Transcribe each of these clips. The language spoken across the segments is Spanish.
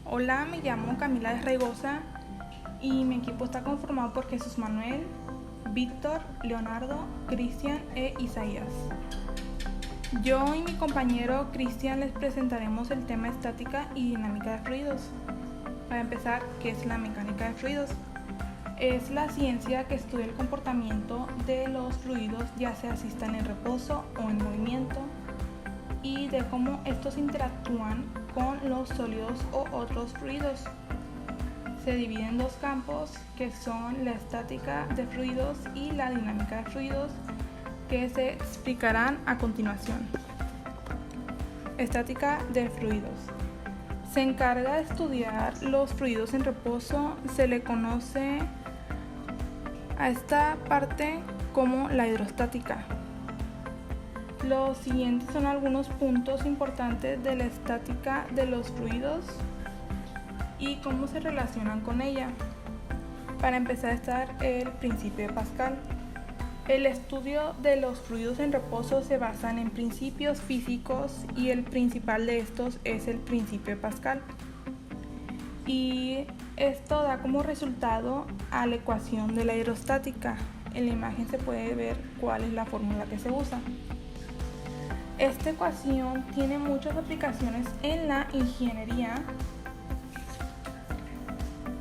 Hola, me llamo Camila Desraigosa y mi equipo está conformado por Jesús Manuel, Víctor, Leonardo, Cristian e Isaías. Yo y mi compañero Cristian les presentaremos el tema estática y dinámica de fluidos. Para empezar, ¿qué es la mecánica de fluidos? Es la ciencia que estudia el comportamiento de los fluidos, ya sea si están en reposo o en movimiento, y de cómo estos interactúan con los sólidos o otros fluidos. Se divide en dos campos, que son la estática de fluidos y la dinámica de fluidos, que se explicarán a continuación. Estática de fluidos. Se encarga de estudiar los fluidos en reposo. Se le conoce a esta parte como la hidrostática. Los siguientes son algunos puntos importantes de la estática de los fluidos y cómo se relacionan con ella. Para empezar está el principio de Pascal. El estudio de los fluidos en reposo se basa en principios físicos y el principal de estos es el principio de Pascal. Y esto da como resultado a la ecuación de la hidrostática. En la imagen se puede ver cuál es la fórmula que se usa. Esta ecuación tiene muchas aplicaciones en la ingeniería,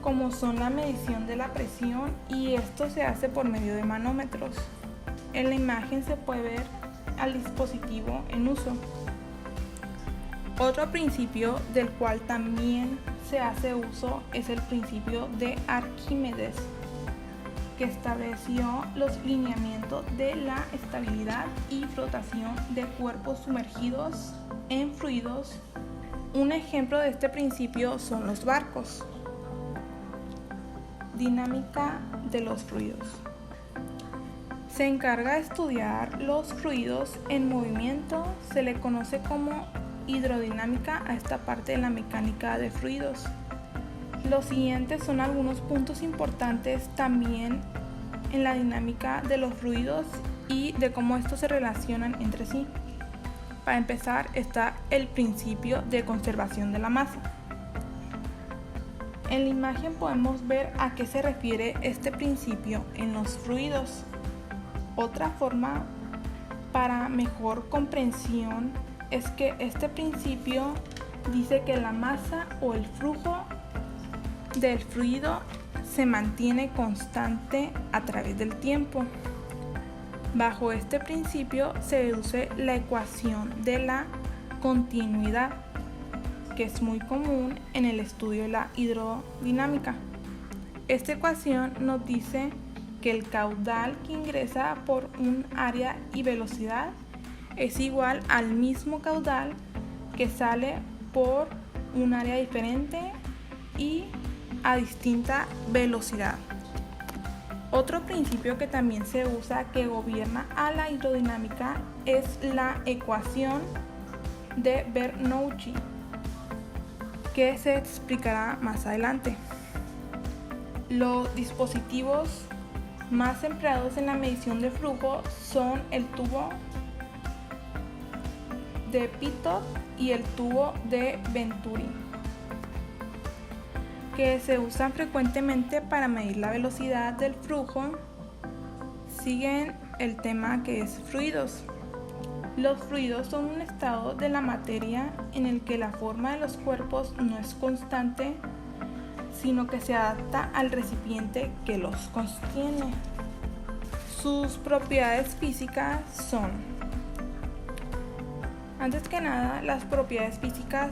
como son la medición de la presión, y esto se hace por medio de manómetros. En la imagen se puede ver al dispositivo en uso. Otro principio del cual también se hace uso es el principio de Arquímedes, que estableció los lineamientos de la estabilidad y flotación de cuerpos sumergidos en fluidos. Un ejemplo de este principio son los barcos. Dinámica de los fluidos. Se encarga de estudiar los fluidos en movimiento. Se le conoce como hidrodinámica a esta parte de la mecánica de fluidos. Los siguientes son algunos puntos importantes también en la dinámica de los fluidos y de cómo estos se relacionan entre sí. Para empezar está el principio de conservación de la masa. En la imagen podemos ver a qué se refiere este principio en los fluidos. Otra forma para mejor comprensión es que este principio dice que la masa o el flujo del fluido se mantiene constante a través del tiempo. Bajo este principio se deduce la ecuación de la continuidad, que es muy común en el estudio de la hidrodinámica. Esta ecuación nos dice que el caudal que ingresa por un área y velocidad es igual al mismo caudal que sale por un área diferente y a distinta velocidad. Otro principio que también se usa que gobierna a la hidrodinámica es la ecuación de Bernoulli, que se explicará más adelante. Los dispositivos más empleados en la medición de flujo son el tubo de Pitot y el tubo de Venturi, que se usan frecuentemente para medir la velocidad del flujo. Siguen el tema que es fluidos. Los fluidos son un estado de la materia en el que la forma de los cuerpos no es constante, sino que se adapta al recipiente que los contiene. Sus propiedades físicas son, antes que nada, las propiedades físicas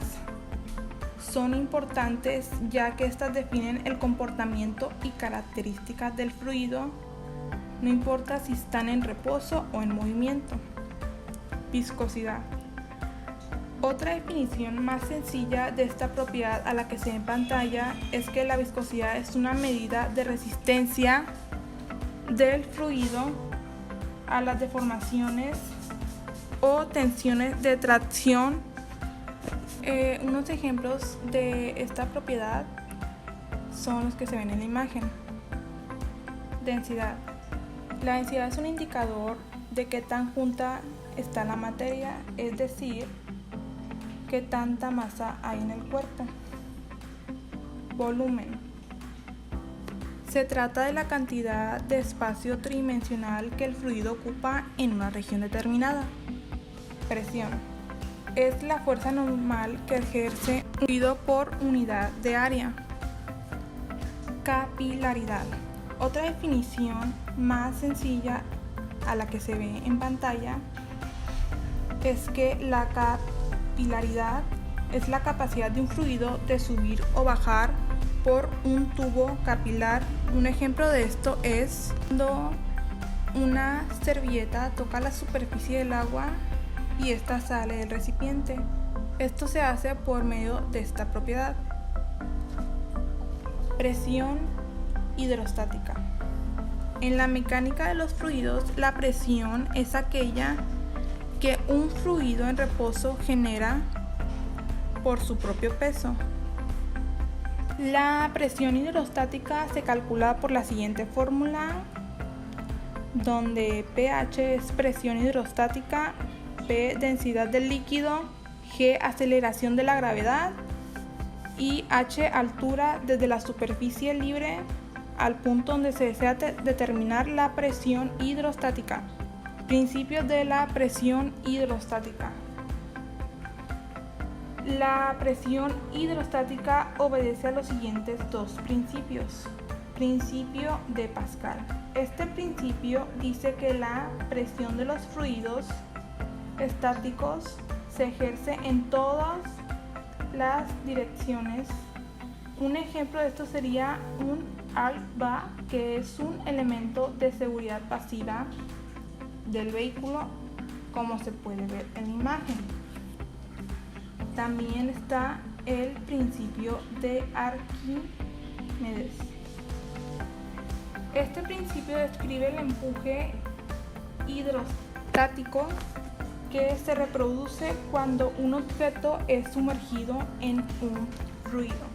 son importantes ya que estas definen el comportamiento y características del fluido, no importa si están en reposo o en movimiento. Viscosidad. Otra definición más sencilla de esta propiedad a la que se ve en pantalla es que la viscosidad es una medida de resistencia del fluido a las deformaciones o tensiones de tracción. Unos ejemplos de esta propiedad son los que se ven en la imagen. Densidad. La densidad es un indicador de qué tan junta está la materia, es decir, qué tanta masa hay en el cuerpo. volumen. Se trata de la cantidad de espacio tridimensional que el fluido ocupa en una región determinada. Presión. Es la fuerza normal que ejerce un fluido por unidad de área. Capilaridad. Otra definición más sencilla a la que se ve en pantalla es que la capilaridad es la capacidad de un fluido de subir o bajar por un tubo capilar. Un ejemplo de esto es cuando una servilleta toca la superficie del agua y esta sale del recipiente. Esto se hace por medio de esta propiedad. Presión hidrostática. En la mecánica de los fluidos, la presión es aquella que un fluido en reposo genera por su propio peso. La presión hidrostática se calcula por la siguiente fórmula, donde pH es presión hidrostática, P densidad del líquido, G aceleración de la gravedad y H altura desde la superficie libre al punto donde se desea determinar la presión hidrostática. Principios de la presión hidrostática. La presión hidrostática obedece a los siguientes dos principios. Principio de Pascal. Este principio dice que la presión de los fluidos estáticos se ejerce en todas las direcciones. Un ejemplo de esto sería un airbag, que es un elemento de seguridad pasiva del vehículo, como se puede ver en la imagen. También está el principio de Arquímedes. Este principio describe el empuje hidrostático que se reproduce cuando un objeto es sumergido en un fluido.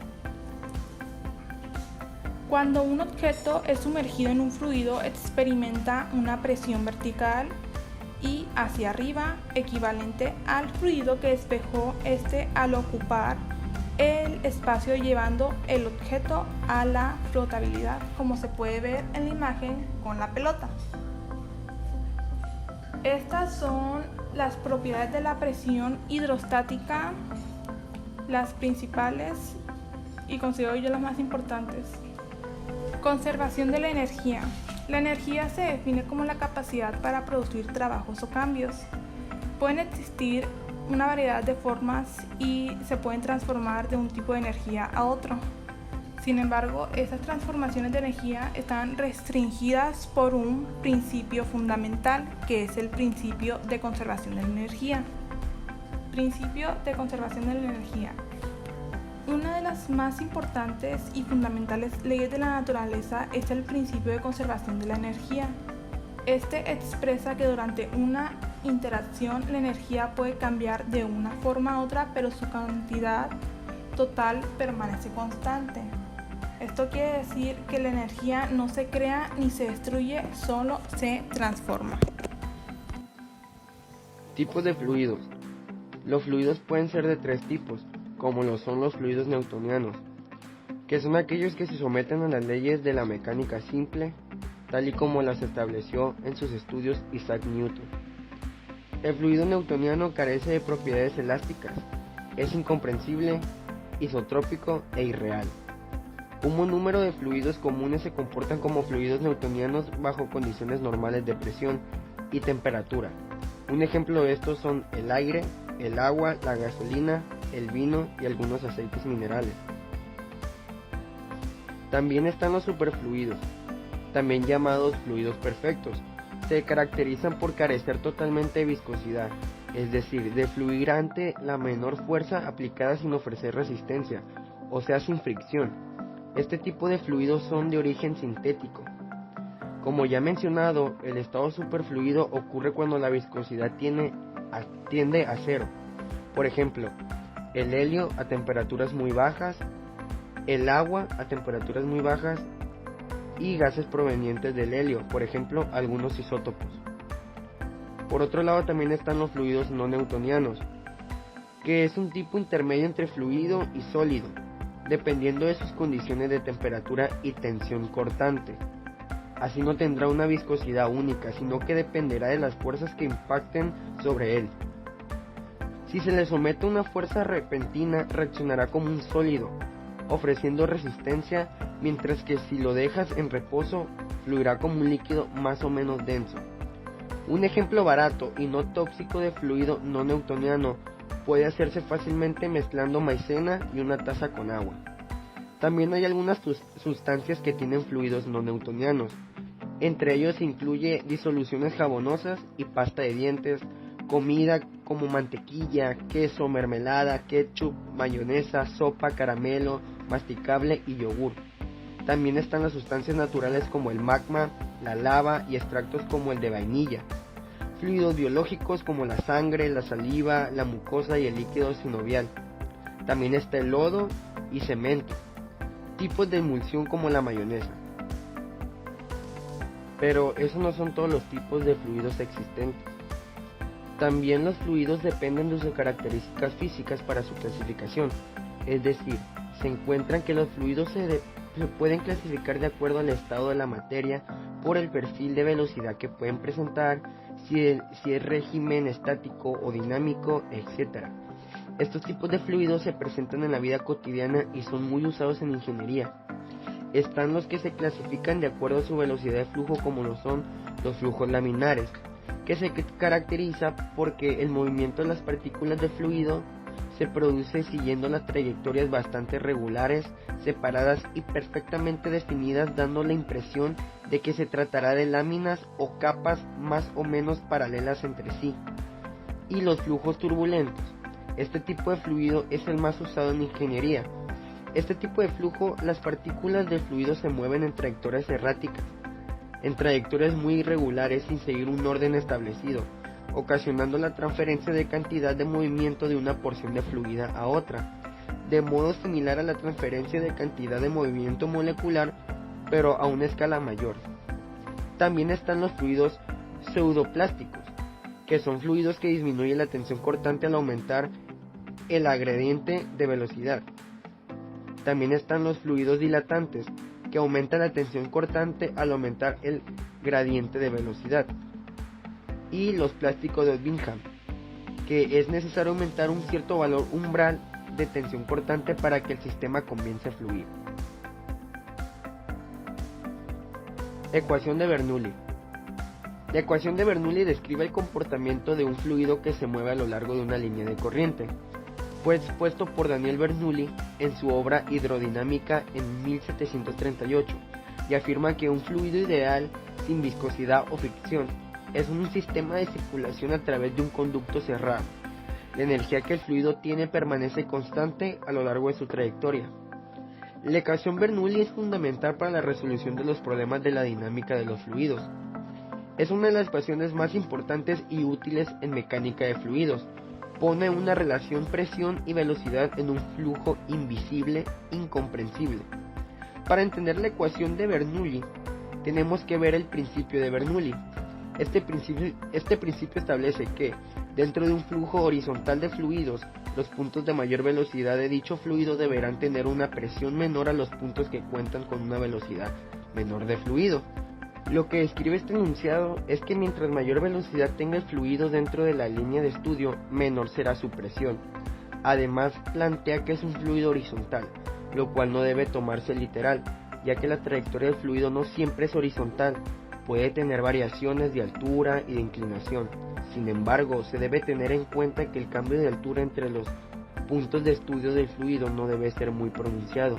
Cuando un objeto es sumergido en un fluido, experimenta una presión vertical y hacia arriba equivalente al fluido que despejó este al ocupar el espacio, llevando el objeto a la flotabilidad, como se puede ver en la imagen con la pelota. Estas son las propiedades de la presión hidrostática, las principales y considero yo las más importantes. Conservación de la energía. La energía se define como la capacidad para producir trabajos o cambios. Pueden existir una variedad de formas y se pueden transformar de un tipo de energía a otro. Sin embargo, esas transformaciones de energía están restringidas por un principio fundamental, que es el principio de conservación de la energía. Principio de conservación de la energía. Una de las más importantes y fundamentales leyes de la naturaleza es el principio de conservación de la energía. Este expresa que durante una interacción la energía puede cambiar de una forma a otra, pero su cantidad total permanece constante. Esto quiere decir que la energía no se crea ni se destruye, solo se transforma. Tipos de fluidos. Los fluidos pueden ser de tres tipos, como lo son los fluidos newtonianos, que son aquellos que se someten a las leyes de la mecánica simple, tal y como las estableció en sus estudios Isaac Newton. El fluido newtoniano carece de propiedades elásticas, es incomprensible, isotrópico e irreal. Un buen número de fluidos comunes se comportan como fluidos newtonianos bajo condiciones normales de presión y temperatura. Un ejemplo de estos son el aire, el agua, la gasolina, el vino y algunos aceites minerales. También están los superfluidos, también llamados fluidos perfectos. Se caracterizan por carecer totalmente de viscosidad, es decir, de fluir ante la menor fuerza aplicada sin ofrecer resistencia, o sea, sin fricción. Este tipo de fluidos son de origen sintético. Como ya mencionado, el estado superfluido ocurre cuando la viscosidad tiende a cero. Por ejemplo, el helio a temperaturas muy bajas, el agua a temperaturas muy bajas y gases provenientes del helio, por ejemplo, algunos isótopos. Por otro lado, también están los fluidos no newtonianos, que es un tipo intermedio entre fluido y sólido. dependiendo de sus condiciones de temperatura y tensión cortante. Así no tendrá una viscosidad única, sino que dependerá de las fuerzas que impacten sobre él. Si se le somete a una fuerza repentina, reaccionará como un sólido, ofreciendo resistencia, mientras que si lo dejas en reposo, fluirá como un líquido más o menos denso. Un ejemplo barato y no tóxico de fluido no newtoniano puede hacerse fácilmente mezclando maicena y una taza con agua. También hay algunas sustancias que tienen fluidos no newtonianos. Entre ellos se incluye disoluciones jabonosas y pasta de dientes, comida como mantequilla, queso, mermelada, ketchup, mayonesa, sopa, caramelo, masticable y yogur. También están las sustancias naturales como el magma, la lava y extractos como el de vainilla. Fluidos biológicos como la sangre, la saliva, la mucosa y el líquido sinovial. También está el lodo y cemento. Tipos de emulsión como la mayonesa. Pero esos no son todos los tipos de fluidos existentes. También los fluidos dependen de sus características físicas para su clasificación. Es decir, se encuentran que los fluidos se pueden clasificar de acuerdo al estado de la materia por el perfil de velocidad que pueden presentar, si es régimen estático o dinámico, etc. Estos tipos de fluidos se presentan en la vida cotidiana y son muy usados en ingeniería. Están los que se clasifican de acuerdo a su velocidad de flujo, como lo son los flujos laminares, que se caracteriza porque el movimiento de las partículas de fluido se produce siguiendo las trayectorias bastante regulares, separadas y perfectamente definidas, dando la impresión de que se tratará de láminas o capas más o menos paralelas entre sí. Y los flujos turbulentos. Este tipo de fluido es el más usado en ingeniería. Este tipo de flujo, las partículas de fluido se mueven en trayectorias erráticas, en trayectorias muy irregulares sin seguir un orden establecido, ocasionando la transferencia de cantidad de movimiento de una porción de fluida a otra, de modo similar a la transferencia de cantidad de movimiento molecular, pero a una escala mayor. También están los fluidos pseudoplásticos, que son fluidos que disminuyen la tensión cortante al aumentar el gradiente de velocidad. También están los fluidos dilatantes, que aumentan la tensión cortante al aumentar el gradiente de velocidad. Y los plásticos de Bingham, que es necesario aumentar un cierto valor umbral de tensión cortante para que el sistema comience a fluir. Ecuación de Bernoulli. La ecuación de Bernoulli describe el comportamiento de un fluido que se mueve a lo largo de una línea de corriente. Fue expuesto por Daniel Bernoulli en su obra Hidrodinámica en 1738 y afirma que un fluido ideal sin viscosidad o fricción es un sistema de circulación a través de un conducto cerrado. La energía que el fluido tiene permanece constante a lo largo de su trayectoria. La ecuación Bernoulli es fundamental para la resolución de los problemas de la dinámica de los fluidos. Es una de las ecuaciones más importantes y útiles en mecánica de fluidos. Pone una relación presión y velocidad en un flujo invisible, incomprensible. Para entender la ecuación de Bernoulli, tenemos que ver el principio de Bernoulli. Este principio establece que, dentro de un flujo horizontal de fluidos, los puntos de mayor velocidad de dicho fluido deberán tener una presión menor a los puntos que cuentan con una velocidad menor de fluido. Lo que describe este enunciado es que mientras mayor velocidad tenga el fluido dentro de la línea de estudio, menor será su presión. Además, plantea que es un fluido horizontal, lo cual no debe tomarse literal, ya que la trayectoria del fluido no siempre es horizontal, puede tener variaciones de altura y de inclinación. Sin embargo, se debe tener en cuenta que el cambio de altura entre los puntos de estudio del fluido no debe ser muy pronunciado,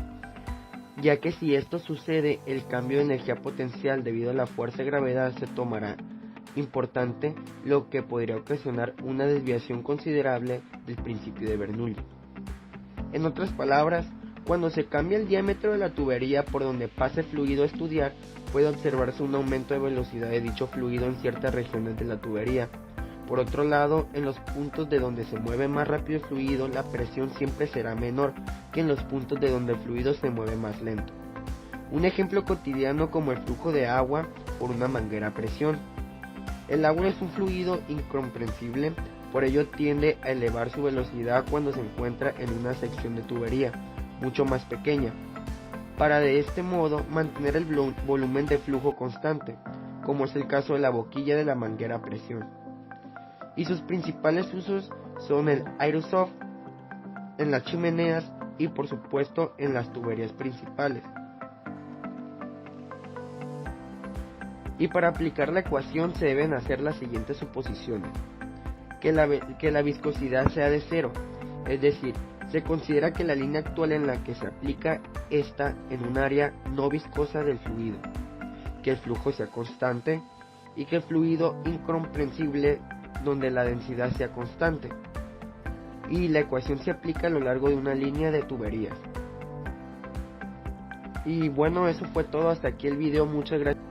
ya que si esto sucede, el cambio de energía potencial debido a la fuerza de gravedad se tomará importante, lo que podría ocasionar una desviación considerable del principio de Bernoulli. En otras palabras, cuando se cambia el diámetro de la tubería por donde pasa el fluido a estudiar, puede observarse un aumento de velocidad de dicho fluido en ciertas regiones de la tubería. Por otro lado, en los puntos de donde se mueve más rápido el fluido, la presión siempre será menor que en los puntos de donde el fluido se mueve más lento. Un ejemplo cotidiano como el flujo de agua por una manguera a presión. El agua es un fluido incomprensible, por ello tiende a elevar su velocidad cuando se encuentra en una sección de tubería, mucho más pequeña, para de este modo mantener el volumen de flujo constante, como es el caso de la boquilla de la manguera a presión. Y sus principales usos son el aerosoft, en las chimeneas y por supuesto en las tuberías principales. Y para aplicar la ecuación se deben hacer las siguientes suposiciones: que la viscosidad sea de cero, es decir, se considera que la línea actual en la que se aplica está en un área no viscosa del fluido, que el flujo sea constante y que el fluido incompresible donde la densidad sea constante. Y la ecuación se aplica a lo largo de una línea de tuberías. Y bueno, eso fue todo, hasta aquí el video, muchas gracias.